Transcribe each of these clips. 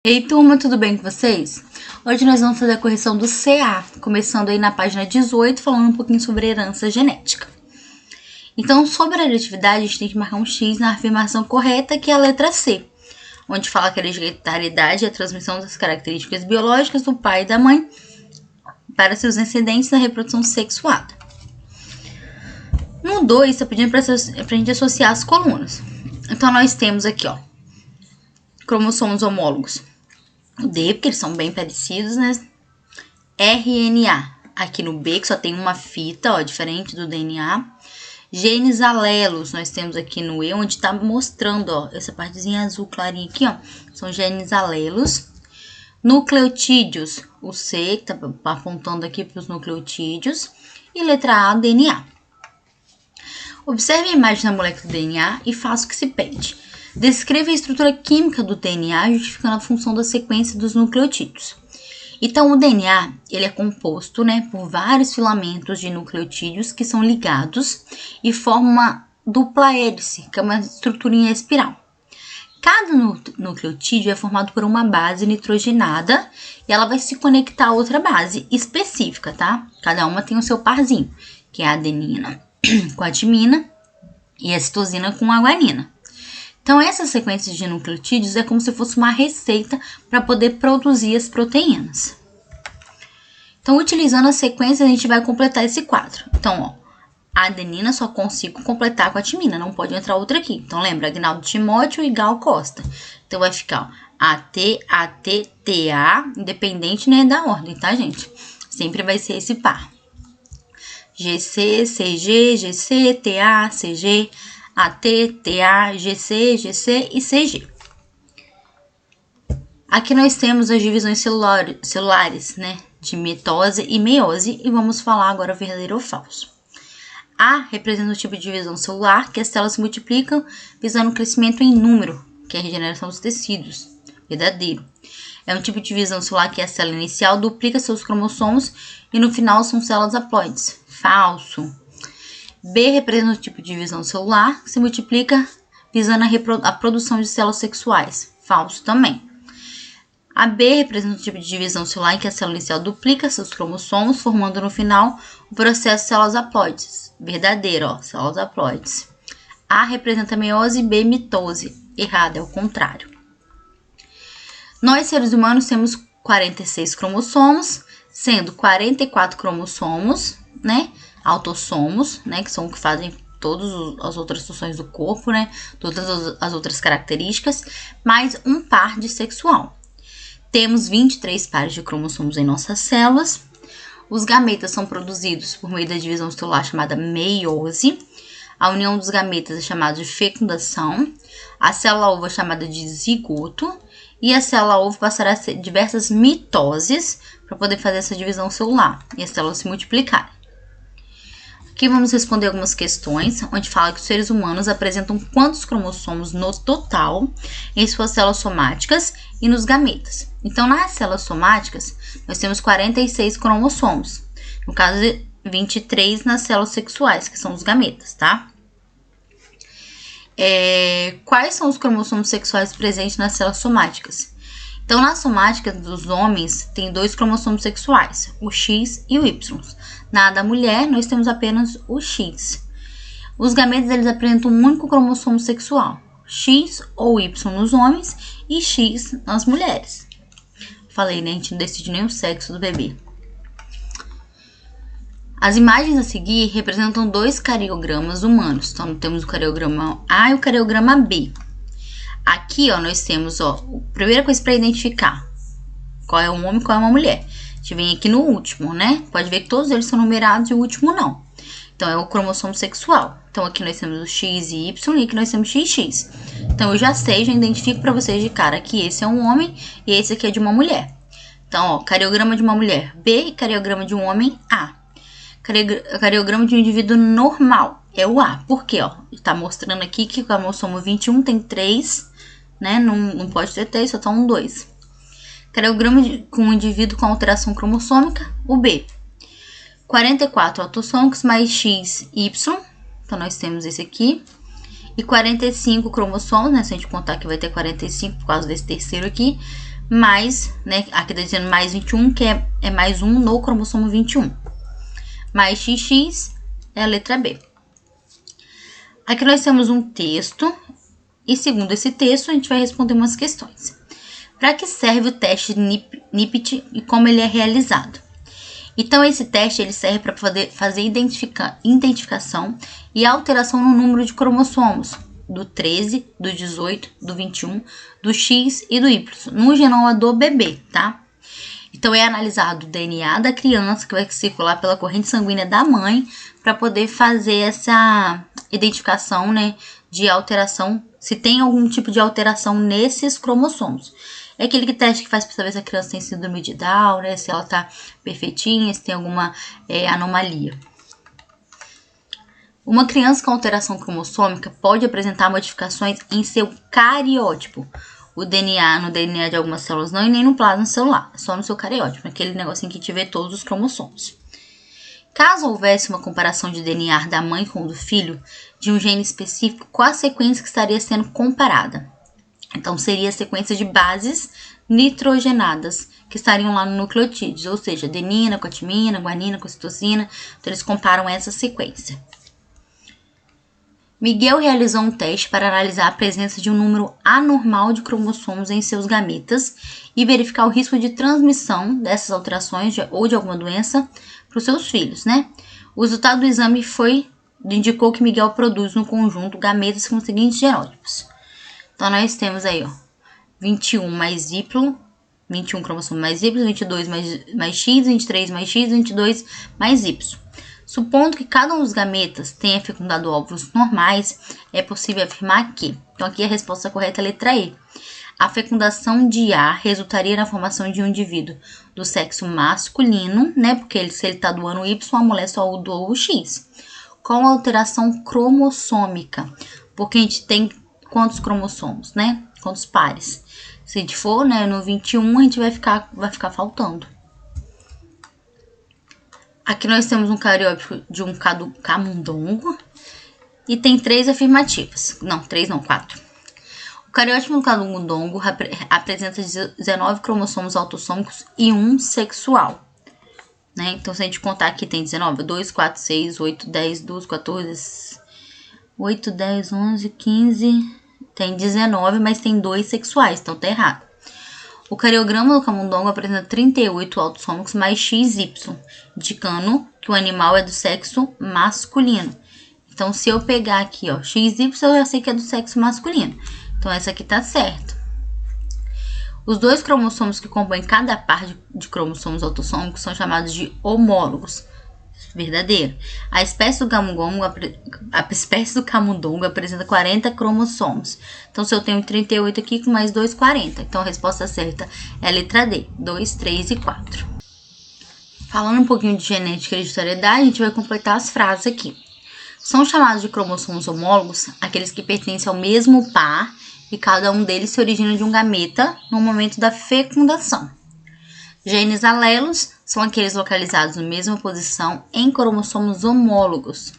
Ei, turma, tudo bem com vocês? Hoje nós vamos fazer a correção do CA, começando aí na página 18, falando um pouquinho sobre herança genética. Então, sobre a hereditividade, a gente tem que marcar um X na afirmação correta, que é a letra C, onde fala que a hereditariedade é a transmissão das características biológicas do pai e da mãe para seus descendentes na reprodução sexuada. No 2, está pedindo para a gente associar as colunas. Então, nós temos aqui, ó, cromossomos homólogos. O D, porque eles são bem parecidos, né? RNA, aqui no B, que só tem uma fita, ó, diferente do DNA. Genes alelos, nós temos aqui no E, onde tá mostrando, ó, essa partezinha azul clarinha aqui, ó, são genes alelos. Nucleotídeos, o C, que tá apontando aqui para os nucleotídeos. E letra A, DNA. Observe a imagem da molécula do DNA e faça o que se pede. Descreva a estrutura química do DNA, justificando a função da sequência dos nucleotídeos. Então, o DNA ele é composto, né, por vários filamentos de nucleotídeos que são ligados e formam uma dupla hélice, que é uma estruturinha espiral. Cada nucleotídeo é formado por uma base nitrogenada e ela vai se conectar a outra base específica, tá? Cada uma tem o seu parzinho, que é a adenina com a timina e a citosina com a guanina. Então, essas sequências de nucleotídeos é como se fosse uma receita para poder produzir as proteínas. Então, utilizando a sequência, a gente vai completar esse quadro. Então, ó, a adenina só consigo completar com a timina, não pode entrar outra aqui. Então, lembra, Agnaldo Timóteo e Gal Costa. Então, vai ficar, ó, AT, AT, TA, independente, né, da ordem, tá, gente? Sempre vai ser esse par. GC, CG, GC, TA, CG, AT, TA, GC, GC e CG. Aqui nós temos as divisões celulares, né, de mitose e meiose, e vamos falar agora verdadeiro ou falso. A representa o tipo de divisão celular, que as células se multiplicam visando o crescimento em número, que é a regeneração dos tecidos. Verdadeiro. É um tipo de divisão celular que a célula inicial duplica seus cromossomos e no final são células haploides. Falso. B representa o tipo de divisão celular que se multiplica visando a produção de células sexuais. Falso também. A B representa o tipo de divisão celular em que a célula inicial duplica seus cromossomos, formando no final o processo de células haploides. Verdadeiro, ó, células haploides. A representa meiose e B mitose. Errado, é o contrário. Nós, seres humanos, temos 46 cromossomos, sendo 44 cromossomos, né, autossomos, né, que são o que fazem todas as outras funções do corpo, né, todas as outras características, mais um par de sexual. Temos 23 pares de cromossomos em nossas células. Os gametas são produzidos por meio da divisão celular chamada meiose. A união dos gametas é chamada de fecundação. A célula-ovo é chamada de zigoto. E a célula-ovo passará a ser diversas mitoses para poder fazer essa divisão celular e as células se multiplicarem. Aqui vamos responder algumas questões, onde fala que os seres humanos apresentam quantos cromossomos no total em suas células somáticas e nos gametas. Então, nas células somáticas, nós temos 46 cromossomos. No caso, 23 nas células sexuais, que são os gametas, tá? Quais são os cromossomos sexuais presentes nas células somáticas? Então, na somática dos homens, tem 2 cromossomos sexuais, o X e o Y. Na da mulher, nós temos apenas o X. Os gametas, eles apresentam um único cromossomo sexual, X ou Y nos homens e X nas mulheres. Falei, né? A gente não decide nem o sexo do bebê. As imagens a seguir representam 2 cariogramas humanos. Então, temos o cariograma A e o cariograma B. Aqui, ó, nós temos, ó, a primeira coisa para identificar qual é um homem e qual é uma mulher. A gente vem aqui no último, né? Pode ver que todos eles são numerados e o último não. Então, é o cromossomo sexual. Então, aqui nós temos o X e Y e aqui nós temos XX. Então, eu já sei, já identifico para vocês de cara que esse é um homem e esse aqui é de uma mulher. Então, ó, cariograma de uma mulher B e cariograma de um homem A. Cariograma de um indivíduo normal é o A. Por quê? Ó, tá mostrando aqui que o cromossomo 21 tem 3, né? Não pode ter 3, só tá 2. Cariograma com um indivíduo com alteração cromossômica, o B. 44 autossômicos mais X, Y. Então, nós temos esse aqui. E 45 cromossomos, né? Se a gente contar que vai ter 45 por causa desse terceiro aqui, mais, né, aqui tá dizendo mais 21, que é mais 1 no cromossomo 21. Mais XX é a letra B. Aqui nós temos um texto, e segundo esse texto, a gente vai responder umas questões. Para que serve o teste NIPT e como ele é realizado? Então, esse teste ele serve para fazer identificação e alteração no número de cromossomos, do 13, do 18, do 21, do X e do Y, no genoma do bebê, tá? Então, é analisado o DNA da criança, que vai circular pela corrente sanguínea da mãe, para poder fazer essa identificação, né, de alteração, se tem algum tipo de alteração nesses cromossomos. É aquele teste que faz para saber se a criança tem síndrome de Down, né, se ela tá perfeitinha, se tem alguma anomalia. Uma criança com alteração cromossômica pode apresentar modificações em seu cariótipo. O DNA, no DNA de algumas células não, e nem no plasma celular, só no seu cariótipo, aquele negocinho que tiver todos os cromossomos. Caso houvesse uma comparação de DNA da mãe com o do filho, de um gene específico, qual a sequência que estaria sendo comparada? Então, seria a sequência de bases nitrogenadas, que estariam lá no nucleotídeos, ou seja, adenina com a timina, guanina com a citosina. Então, eles comparam essa sequência. Miguel realizou um teste para analisar a presença de um número anormal de cromossomos em seus gametas e verificar o risco de transmissão dessas alterações ou de alguma doença para os seus filhos, né? O resultado do exame indicou que Miguel produz no conjunto gametas com os seguintes genótipos. Então, nós temos aí, ó, 21 mais Y, 21 cromossomo mais Y, 22 mais X, 23 mais X, 22 mais Y. Supondo que cada um dos gametas tenha fecundado óvulos normais, é possível afirmar que, então aqui a resposta correta é a letra E. A fecundação de A resultaria na formação de um indivíduo do sexo masculino, né, porque se ele está doando Y, a mulher só doou o X. Com alteração cromossômica, porque a gente tem quantos cromossomos, né? Quantos pares? Se a gente for, né, no 21, a gente vai ficar faltando. Aqui nós temos um cariótipo de um camundongo e tem 3 afirmativas. Não, 3 não, 4. O cariótipo do camundongo apresenta 19 cromossomos autossômicos e 1 sexual. Né? Então, se a gente contar aqui, tem 19, 2, 4, 6, 8, 10, 12, 14... 8, 10, 11, 15, tem 19, mas tem 2 sexuais, então tá errado. O cariograma do camundongo apresenta 38 autossômicos mais XY, indicando que o animal é do sexo masculino. Então, se eu pegar aqui, ó, XY, eu já sei que é do sexo masculino. Então, essa aqui tá certo. Os 2 cromossomos que compõem cada par de cromossomos autossômicos são chamados de homólogos. Verdadeiro. A espécie do camundongo apresenta 40 cromossomos. Então, se eu tenho 38 aqui, com mais 2, 40. Então, a resposta certa é a letra D, 2, 3 e 4. Falando um pouquinho de genética e hereditariedade, a gente vai completar as frases aqui. São chamados de cromossomos homólogos aqueles que pertencem ao mesmo par e cada um deles se origina de um gameta no momento da fecundação. Genes alelos são aqueles localizados na mesma posição em cromossomos homólogos.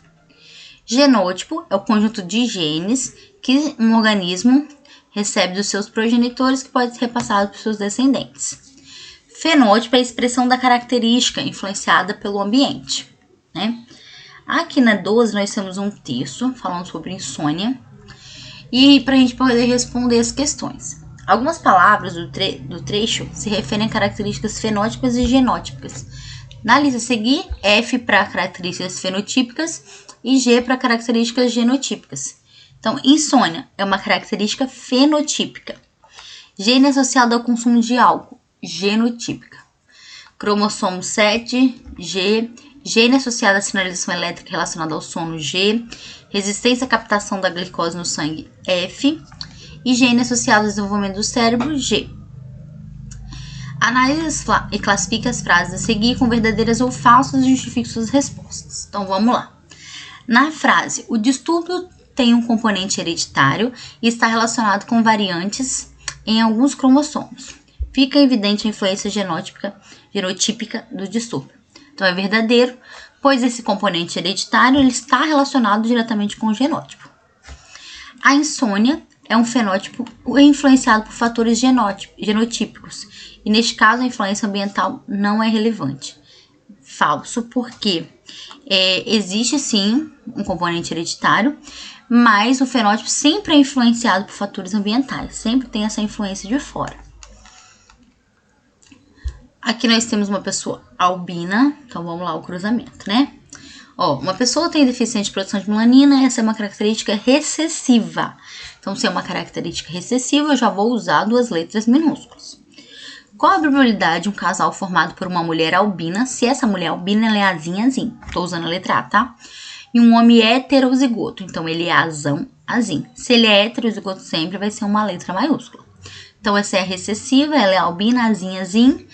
Genótipo é o conjunto de genes que um organismo recebe dos seus progenitores que pode ser repassado para os seus descendentes. Fenótipo é a expressão da característica influenciada pelo ambiente, né? Aqui na 12 nós temos um texto falando sobre insônia e para a gente poder responder as questões. Algumas palavras do trecho se referem a características fenótipas e genótipicas. Na lista a seguir, F para características fenotípicas e G para características genotípicas. Então, insônia é uma característica fenotípica. Gene associado ao consumo de álcool, genotípica. Cromossomo 7, G. Gene associado à sinalização elétrica relacionada ao sono, G. Resistência à captação da glicose no sangue, F. E gene associado ao desenvolvimento do cérebro, G. Analise e classifique as frases a seguir com verdadeiras ou falsas e justifique suas respostas. Então, vamos lá. Na frase, o distúrbio tem um componente hereditário e está relacionado com variantes em alguns cromossomos. Fica evidente a influência genotípica do distúrbio. Então, é verdadeiro, pois esse componente hereditário ele está relacionado diretamente com o genótipo. A insônia é um fenótipo influenciado por fatores genotípicos. E neste caso, a influência ambiental não é relevante. Falso, porque existe sim um componente hereditário, mas o fenótipo sempre é influenciado por fatores ambientais. Sempre tem essa influência de fora. Aqui nós temos uma pessoa albina. Então vamos lá, o cruzamento, né? Uma pessoa tem deficiência de produção de melanina, essa é uma característica recessiva. Então, se é uma característica recessiva, eu já vou usar 2 letras minúsculas. Qual a probabilidade de um casal formado por uma mulher albina, se essa mulher albina ela é azinha-azim? Estou usando a letra A, tá? E um homem heterozigoto, então ele é azão-azim. Se ele é heterozigoto sempre, vai ser uma letra maiúscula. Então, essa é a recessiva, ela é albina, azinha-azim.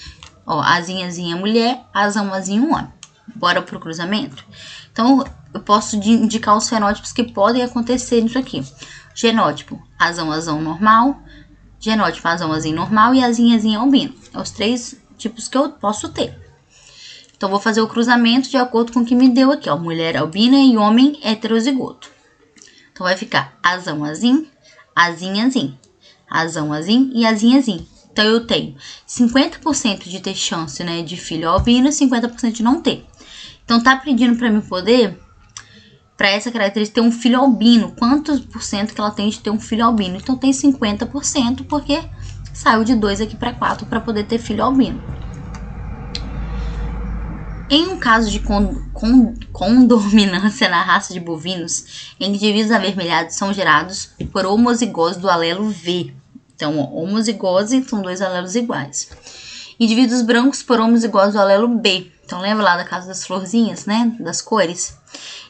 Azinha-azim é mulher, azão-azim é homem. Bora pro cruzamento? Então, eu posso indicar os fenótipos que podem acontecer nisso aqui. Genótipo, azão-azão normal. Genótipo, azão-azim normal e azinha-azim albino. É os 3 tipos que eu posso ter. Então, vou fazer o cruzamento de acordo com o que me deu aqui, mulher albina e homem heterozigoto. Então, vai ficar azão-azim, azinha-azim, azão-azim e azinha-azim. Então, eu tenho 50% de ter chance, né, de filho albino e 50% de não ter. Então, tá pedindo para mim poder, para essa característica, ter um filho albino. Quantos por cento que ela tem de ter um filho albino? Então, tem 50%, porque saiu de 2 aqui para 4 para poder ter filho albino. Em um caso de condominância na raça de bovinos, indivíduos avermelhados são gerados por homozigose do alelo V. Então, homozigose são 2 alelos iguais. Indivíduos brancos por homozigose do alelo B. Então, lembra lá da casa das florzinhas, né? Das cores.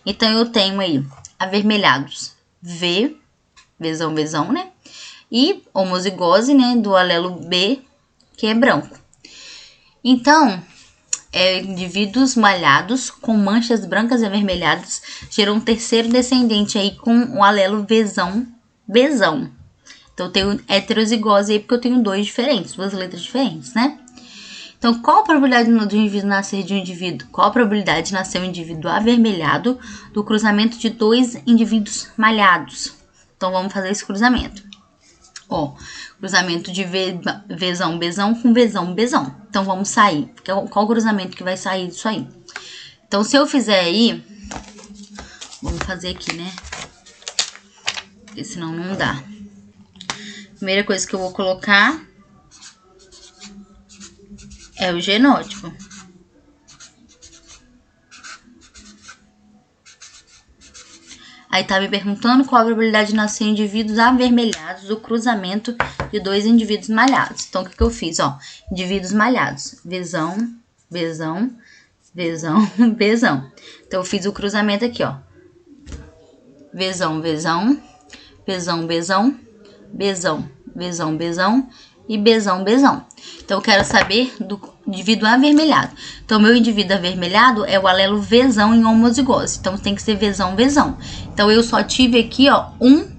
Então, eu tenho aí avermelhados V, Vzão, né? E homozigose, né? Do alelo B, que é branco. Então, indivíduos malhados com manchas brancas e avermelhadas geram um terceiro descendente aí com o alelo Vzão. Então, eu tenho heterozigose aí porque eu tenho 2 diferentes, 2 letras diferentes, né? Então, qual a probabilidade do indivíduo nascer de um indivíduo? Qual a probabilidade de nascer um indivíduo avermelhado do cruzamento de 2 indivíduos malhados? Então, vamos fazer esse cruzamento. Cruzamento de Vzão, Bzão com Vzão, Bzão. Então, vamos sair. Qual o cruzamento que vai sair disso aí? Então, se eu fizer aí... Vamos fazer aqui, né? Porque senão não dá. Primeira coisa que eu vou colocar é o genótipo. Aí tá me perguntando qual a probabilidade de nascer indivíduos avermelhados do cruzamento de 2 indivíduos malhados. Então, o que eu fiz? Indivíduos malhados. Vzão, Bzão, Vzão, Bzão. Então, eu fiz o cruzamento aqui, Vzão, Vzão, Bzão, Bzão, Bzão, Bzão, Bzão e Bzão, Bzão. Então, eu quero saber do indivíduo avermelhado. Então, meu indivíduo avermelhado é o alelo Vzão em homozigose. Então, tem que ser Vzão, Vzão. Então, eu só tive aqui, um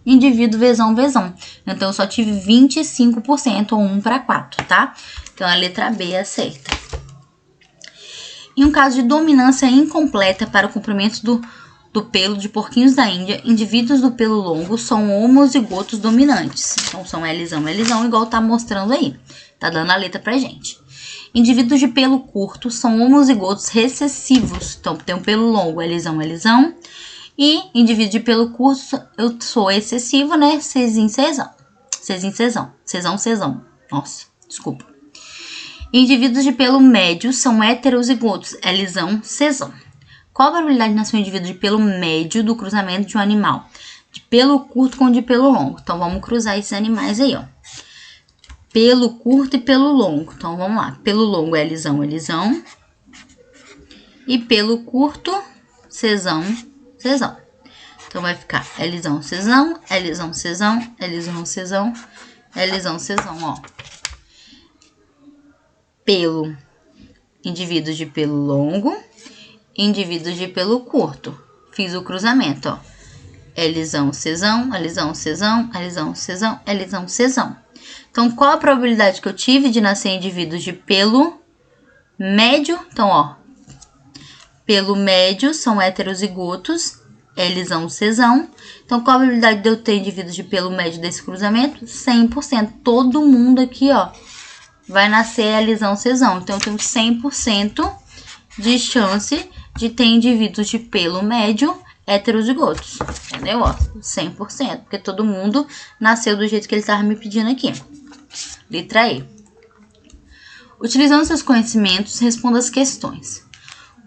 indivíduo Vzão, Vzão. Então, eu só tive 25%, ou 1 para 4, tá? Então, a letra B é certa. Em um caso de dominância incompleta para o comprimento do pelo de porquinhos da Índia, indivíduos do pelo longo são homozigotos dominantes. Então, são Lzão, igual tá mostrando aí. Tá dando a letra pra gente. Indivíduos de pelo curto são homozigotos recessivos. Então, tem um pelo longo, Lzão. E indivíduo de pelo curto, eu sou excessivo, né? Cezão. Nossa, desculpa. Indivíduos de pelo médio são heterozigotos, Lzão, Czão. Qual a probabilidade de nascer um indivíduo de pelo médio do cruzamento de um animal de pelo curto com de pelo longo? Então, vamos cruzar esses animais aí, Pelo curto e pelo longo. Então, vamos lá. Pelo longo é Lzão. E pelo curto, Czão. Então, vai ficar Lzão, Lzão, Pelo. Indivíduos de pelo longo. Indivíduos de pelo curto. Fiz o cruzamento, Lzão, Czão. Então, qual a probabilidade que eu tive de nascer indivíduos de pelo médio? Então, pelo médio são heterozigotos, L-zão, C-zão. Então, qual a probabilidade de eu ter indivíduos de pelo médio desse cruzamento? 100%. Todo mundo aqui, ó, vai nascer L-zão, C-zão. Então, eu tenho 100% de chance de ter indivíduos de pelo médio heterozigotos. Entendeu? Ó, 100%. Porque todo mundo nasceu do jeito que ele estava me pedindo aqui. Letra E. Utilizando seus conhecimentos, responda as questões.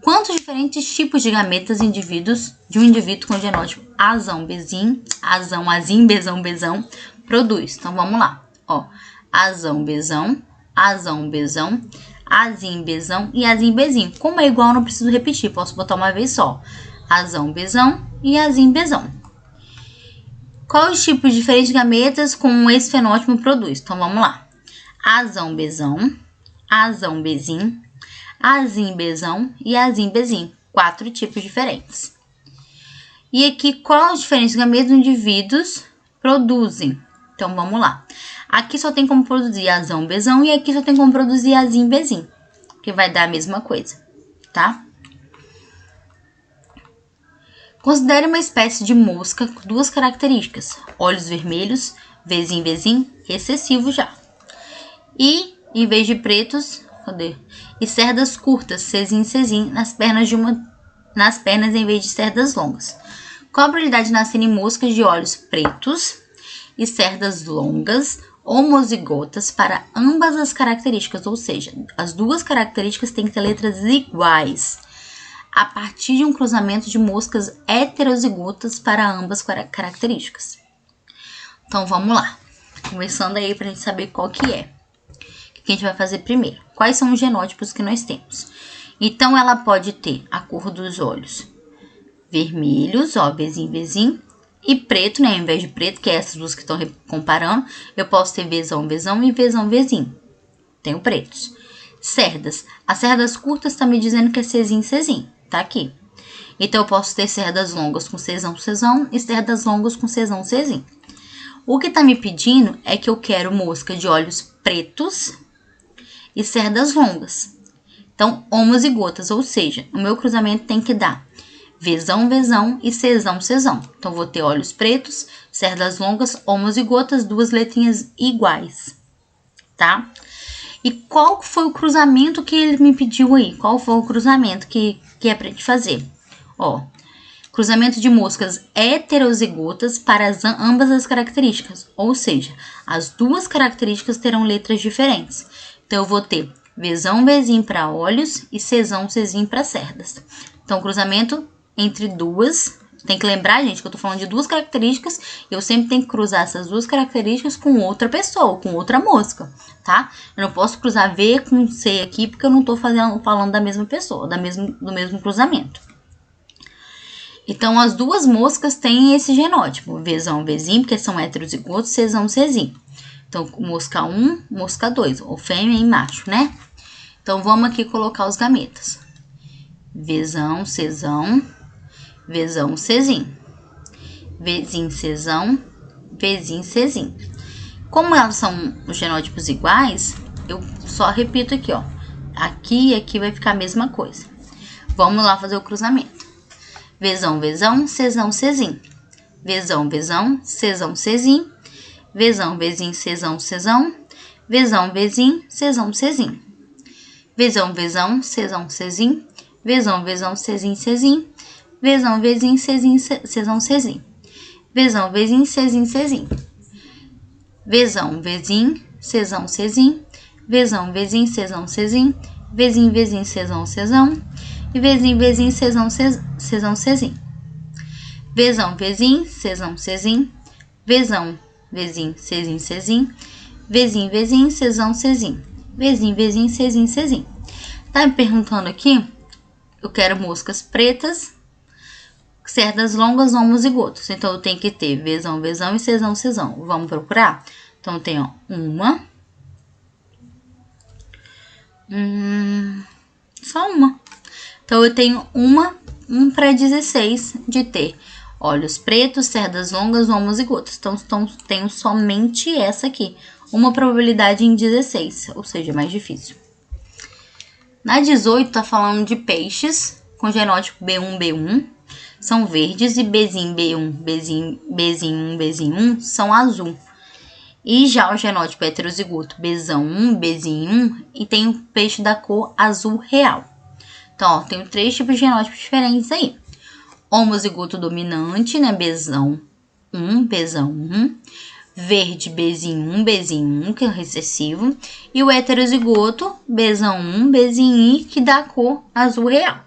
Quantos diferentes tipos de gametas de um indivíduo com genótipo Azão, Bezim, Azão, Azim, Bezão, Bezão, produz? Então, vamos lá. Ó, Azão, Bezão, Azão, Bezão, Azim, Bezão e Azim, Bezim. Como é igual, não preciso repetir. Posso botar uma vez só. Azão, Bezão e Azim, Bezão. Qual os tipos diferentes de gametas com esse fenótipo produz? Então, vamos lá. Azão, Bezão, Azão, Bezim, Azim, Bezão e Azim, Bezim. 4 tipos diferentes. E aqui, qual os diferentes gametas dos indivíduos produzem? Então, vamos lá. Aqui só tem como produzir Azão, Bezão e aqui só tem como produzir Azim, Bezim. Que vai dar a mesma coisa, tá? Considere uma espécie de mosca com 2 características. Olhos vermelhos, Vezim, Vezim, excessivo já. E, em vez de pretos... Cadê? E cerdas curtas, Cezim, Cezim, nas pernas em vez de cerdas longas. Qual a probabilidade de nascerem moscas de olhos pretos e cerdas longas, homozigotas, para ambas as características? Ou seja, as 2 características têm que ter letras iguais, a partir de um cruzamento de moscas heterozigotas para ambas características. Então, vamos lá. Começando aí para a gente saber qual que é. Que a gente vai fazer primeiro. Quais são os genótipos que nós temos? Então, ela pode ter a cor dos olhos vermelhos, ó, Vezim, Vezim, e preto, né, ao invés de preto, que é essas 2 que estão comparando, eu posso ter Vezão, Vezão e Vezão, Vezim. Tenho pretos. Cerdas. As cerdas curtas estão me dizendo que é Cezim, Cezim. Tá aqui. Então, eu posso ter cerdas longas com Cezão, Cezão e cerdas longas com Cezão, Cezim. O que tá me pedindo é que eu quero mosca de olhos pretos e cerdas longas. Então, homozigotas, ou seja, o meu cruzamento tem que dar Vezão, Vezão e Cezão, Cezão. Então, vou ter olhos pretos, cerdas longas, homozigotas, 2 letrinhas iguais, tá? E qual foi o cruzamento que ele me pediu aí? Qual foi o cruzamento que é pra gente fazer? Ó, cruzamento de moscas heterozigotas para ambas as características, ou seja, as 2 características terão letras diferentes. Então, eu vou ter Vezão, Vezim para olhos e Cezão, Cezim para cerdas. Então, cruzamento entre 2. Tem que lembrar, gente, que eu tô falando de 2 características. E eu sempre tenho que cruzar essas 2 características com outra pessoa, com outra mosca, tá? Eu não posso cruzar V com C aqui, porque eu não tô falando da mesma pessoa, do mesmo cruzamento. Então, as 2 moscas têm esse genótipo. Vezão, Vezim, porque são heterozigotos, Cezão, Cezim. Então, mosca 1, mosca 2, ou fêmea e macho, né? Então, vamos aqui colocar os gametas. Vezão, Cezão, Vezão, Cezim. Vezim, Cezão, Vezim, Cezim. Como elas são os genótipos iguais, eu só repito aqui, ó. Aqui e aqui vai ficar a mesma coisa. Vamos lá fazer o cruzamento. Vezão, Vezão, Cezão, Cezim. Vezão, Vezão, Cezão, Cezim. Vezão, Vezim, Cezão, Cezão. Vezão, Vezim, Cezão, Cezim. Vezão, Vezão, Cezão, Cezim. Vezão, Vezão, Cezim, Cezim. Vezão, Vezim, Cezim, Cezão, Cezim. Vezão, Vezim, Cezim, Cezim. Vezão, Vezim, Cezão, Cezim. Vezão, Vezim, Cezão, Cezim. Vezim, Vezim, Cezão, Cezão. E Vezim, Vezim, Cezão, Cezão, Cezim. Vezão, Vezim, Cezão, Cezim. Vezão, Vezim, Cezim, Cezim. Vezim, Vezim, Cezão, Cezim. Vezim, Vezim, Cezim, Cezim. Tá me perguntando aqui? Eu quero moscas pretas, cerdas longas, homozigotos. Então, eu tenho que ter Vezão, Vezão e Cezão, Cezão. Vamos procurar? Então, eu tenho uma. Só uma. Então, eu tenho um para 16 de ter olhos pretos, cerdas longas, homozigotas. Então, tenho somente essa aqui. Uma probabilidade em 16, ou seja, mais difícil. Na 18, tá falando de peixes com genótipo B1, B1. são verdes e Bzinho B1, Bzinho 1, Bzinho 1 são azul. E já o genótipo heterozigoto Bzão 1, Bzinho 1 e tem o peixe da cor azul real. Então, ó, tem 3 tipos de genótipos diferentes aí. Homozigoto dominante, né, Bzão 1, Bzão 1. Verde, Bzinho 1, Bzinho 1, que é o recessivo. E o heterozigoto, Bzão 1, Bzinho I, que dá a cor azul real.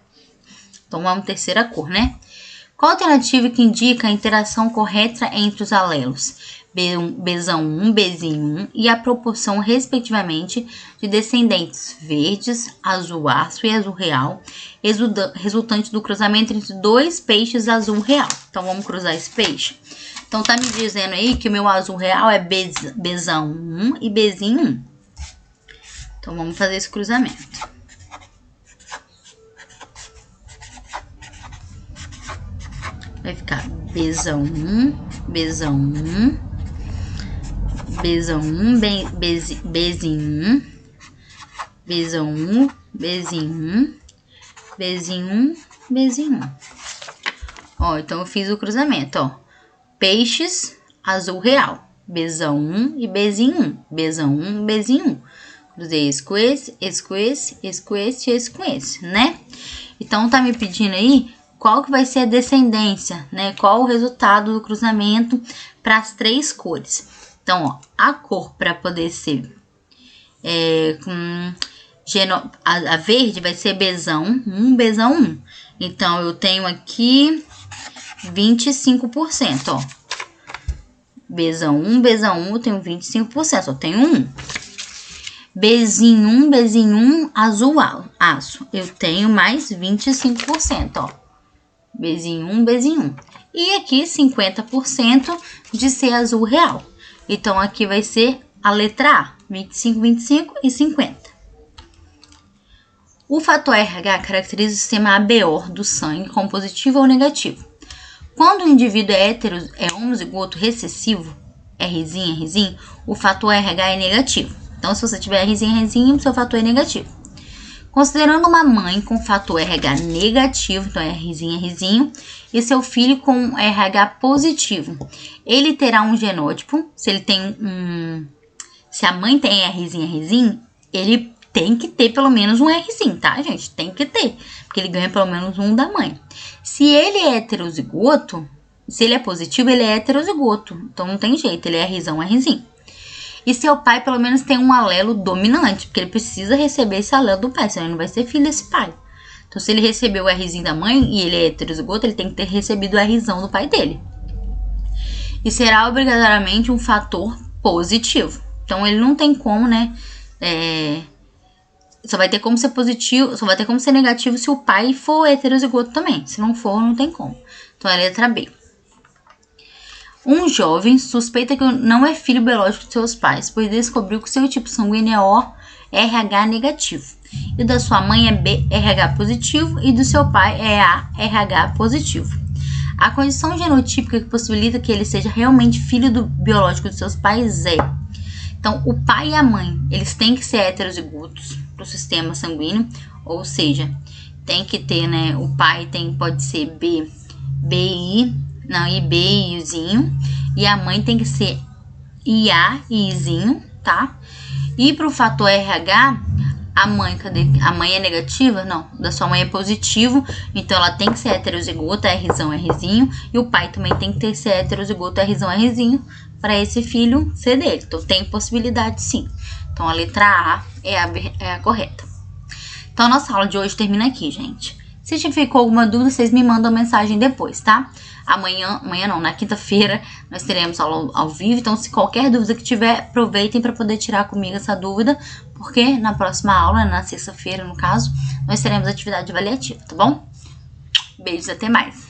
Então, vamos terceira cor, né? Qual a alternativa que indica a interação correta entre os alelos? Bzão 1, Bzinho 1 e a proporção, respectivamente, de descendentes verdes, azul aço e azul real, resultante do cruzamento entre 2 peixes azul real. Então, vamos cruzar esse peixe. Então, tá me dizendo aí que o meu azul real é Bzão 1 e Bzinho 1. Então, vamos fazer esse cruzamento. Vai ficar Bzão 1, Bzão 1, Bzão 1, Bzinho 1, Bzão 1, Bzinho 1, Bzinho 1, Bzinho 1. Ó, então eu fiz o cruzamento, ó. Peixes, azul real, Bzão 1 e Bzinho 1, Bzão 1, Bzinho 1. Cruzei esse com esse, esse com esse, esse com esse e esse com esse, né? Então, tá me pedindo aí qual que vai ser a descendência, né? Qual o resultado do cruzamento para as 3 cores. Então, ó, a cor para poder ser a verde vai ser Bzão 1, Bzão 1. Então, eu tenho aqui 25%, ó. Bzão 1, Bzão 1, eu tenho 25%, só tenho 1. Bzinho 1, Bzinho 1, azul aço, eu tenho mais 25%, ó. Bzinho 1, Bzinho 1. E aqui 50% de ser azul real. Então, aqui vai ser a letra A, 25, 25 e 50. O fator RH caracteriza o sistema ABO do sangue como positivo ou negativo. Quando o indivíduo é homozigoto recessivo, Rzinho, o fator RH é negativo. Então, se você tiver Rzinho, seu fator é negativo. Considerando uma mãe com fator RH negativo, então é Rzinho, e seu filho com RH positivo, ele terá um genótipo. Se a mãe tem Rzinho, ele tem que ter pelo menos um Rzinho, tá, gente? Tem que ter, porque ele ganha pelo menos um da mãe. Se ele é heterozigoto, se ele é positivo, ele é heterozigoto. Então, não tem jeito, ele é Rzinho. E seu pai, pelo menos, tem um alelo dominante, porque ele precisa receber esse alelo do pai, senão ele não vai ser filho desse pai. Então, se ele recebeu o Rzinho da mãe e ele é heterozigoto, ele tem que ter recebido o Rzão do pai dele. E será obrigatoriamente um fator positivo. Então, ele não tem como, né? Só vai ter como ser positivo, só vai ter como ser negativo se o pai for heterozigoto também. Se não for, não tem como. Então, é a letra B. Um jovem suspeita que não é filho biológico de seus pais, pois descobriu que seu tipo sanguíneo é O RH negativo. E da sua mãe é B RH positivo e do seu pai é A RH positivo. A condição genotípica que possibilita que ele seja realmente filho biológico de seus pais é... Então, o pai e a mãe, eles têm que ser heterozigotos para o sistema sanguíneo, ou seja, tem que ter, né, o pai pode ser IB e Izinho, e a mãe tem que ser IA e Izinho, tá? E para o fator RH, a mãe é negativa? Não, da sua mãe é positivo, então ela tem que ser heterozigota, Rzão, Rzinho, e o pai também tem que ser heterozigota, Rzão, Rzinho, para esse filho ser dele. Então, tem possibilidade sim. Então, a letra A é a correta. Então, a nossa aula de hoje termina aqui, gente. Se ficou alguma dúvida, vocês me mandam mensagem depois, tá? Amanhã não, na quinta-feira, nós teremos aula ao vivo. Então, se qualquer dúvida que tiver, aproveitem para poder tirar comigo essa dúvida, porque na próxima aula, na sexta-feira, no caso, nós teremos atividade avaliativa, tá bom? Beijos, até mais!